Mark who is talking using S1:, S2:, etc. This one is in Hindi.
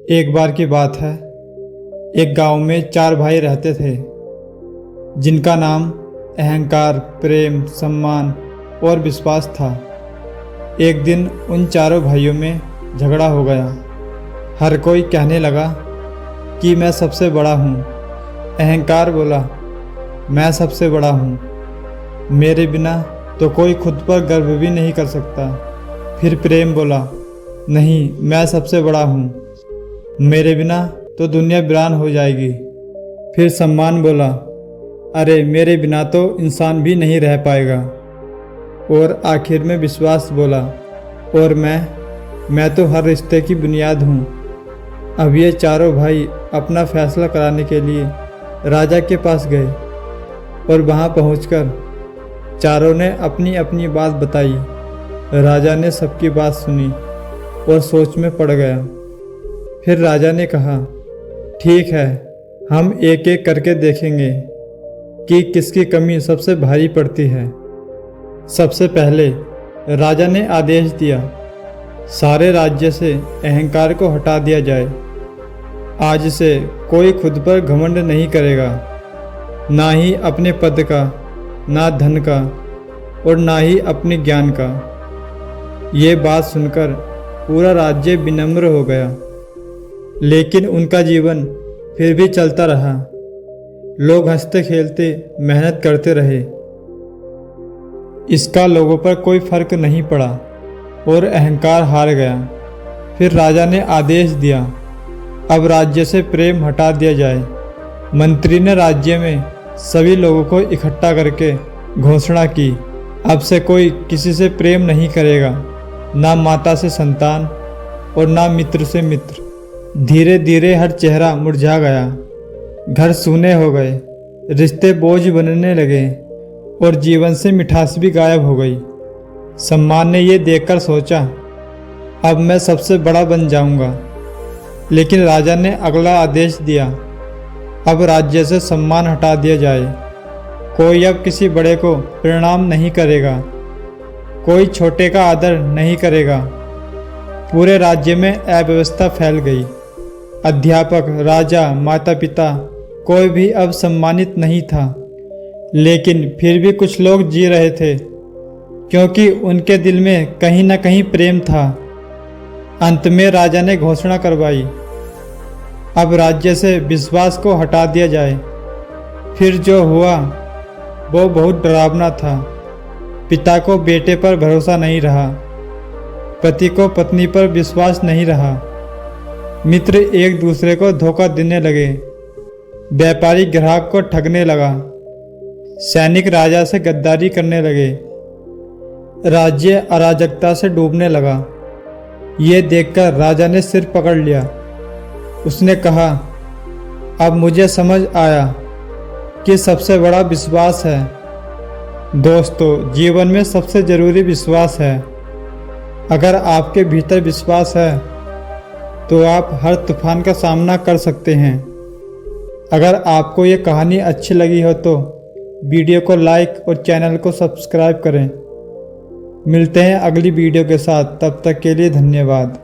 S1: एक बार की बात है। एक गांव में 4 भाई रहते थे, जिनका नाम अहंकार, प्रेम, सम्मान और विश्वास था। एक दिन उन चारों भाइयों में झगड़ा हो गया। हर कोई कहने लगा कि मैं सबसे बड़ा हूँ। अहंकार बोला, मैं सबसे बड़ा हूँ, मेरे बिना तो कोई खुद पर गर्व भी नहीं कर सकता। फिर प्रेम बोला, नहीं, मैं सबसे बड़ा हूँ, मेरे बिना तो दुनिया वीरान हो जाएगी। फिर सम्मान बोला, अरे मेरे बिना तो इंसान भी नहीं रह पाएगा। और आखिर में विश्वास बोला, और मैं तो हर रिश्ते की बुनियाद हूँ। अब ये चारों भाई अपना फैसला कराने के लिए राजा के पास गए और वहाँ पहुँचकर चारों ने अपनी अपनी बात बताई। राजा ने सबकी बात सुनी और सोच में पड़ गया। फिर राजा ने कहा, ठीक है, हम एक एक करके देखेंगे कि किसकी कमी सबसे भारी पड़ती है। सबसे पहले राजा ने आदेश दिया, सारे राज्य से अहंकार को हटा दिया जाए। आज से कोई खुद पर घमंड नहीं करेगा, ना ही अपने पद का, ना धन का और ना ही अपने ज्ञान का। ये बात सुनकर पूरा राज्य विनम्र हो गया, लेकिन उनका जीवन फिर भी चलता रहा। लोग हंसते खेलते मेहनत करते रहे। इसका लोगों पर कोई फर्क नहीं पड़ा और अहंकार हार गया। फिर राजा ने आदेश दिया, अब राज्य से प्रेम हटा दिया जाए। मंत्री ने राज्य में सभी लोगों को इकट्ठा करके घोषणा की, अब से कोई किसी से प्रेम नहीं करेगा, ना माता से संतान और ना मित्र से मित्र। धीरे धीरे हर चेहरा मुरझा गया, घर सूने हो गए, रिश्ते बोझ बनने लगे और जीवन से मिठास भी गायब हो गई। सम्मान ने ये देखकर सोचा, अब मैं सबसे बड़ा बन जाऊंगा। लेकिन राजा ने अगला आदेश दिया, अब राज्य से सम्मान हटा दिया जाए। कोई अब किसी बड़े को प्रणाम नहीं करेगा, कोई छोटे का आदर नहीं करेगा। पूरे राज्य में अव्यवस्था फैल गई। अध्यापक, राजा, माता पिता, कोई भी अब सम्मानित नहीं था। लेकिन फिर भी कुछ लोग जी रहे थे, क्योंकि उनके दिल में कहीं ना कहीं प्रेम था। अंत में राजा ने घोषणा करवाई, अब राज्य से विश्वास को हटा दिया जाए। फिर जो हुआ वो बहुत डरावना था। पिता को बेटे पर भरोसा नहीं रहा, पति को पत्नी पर विश्वास नहीं रहा, मित्र एक दूसरे को धोखा देने लगे, व्यापारी ग्राहक को ठगने लगा, सैनिक राजा से गद्दारी करने लगे, राज्य अराजकता से डूबने लगा। ये देखकर राजा ने सिर पकड़ लिया। उसने कहा, अब मुझे समझ आया कि सबसे बड़ा विश्वास है। दोस्तों, जीवन में सबसे ज़रूरी विश्वास है। अगर आपके भीतर विश्वास है तो आप हर तूफान का सामना कर सकते हैं। अगर आपको ये कहानी अच्छी लगी हो तो वीडियो को लाइक और चैनल को सब्सक्राइब करें। मिलते हैं अगली वीडियो के साथ, तब तक के लिए धन्यवाद।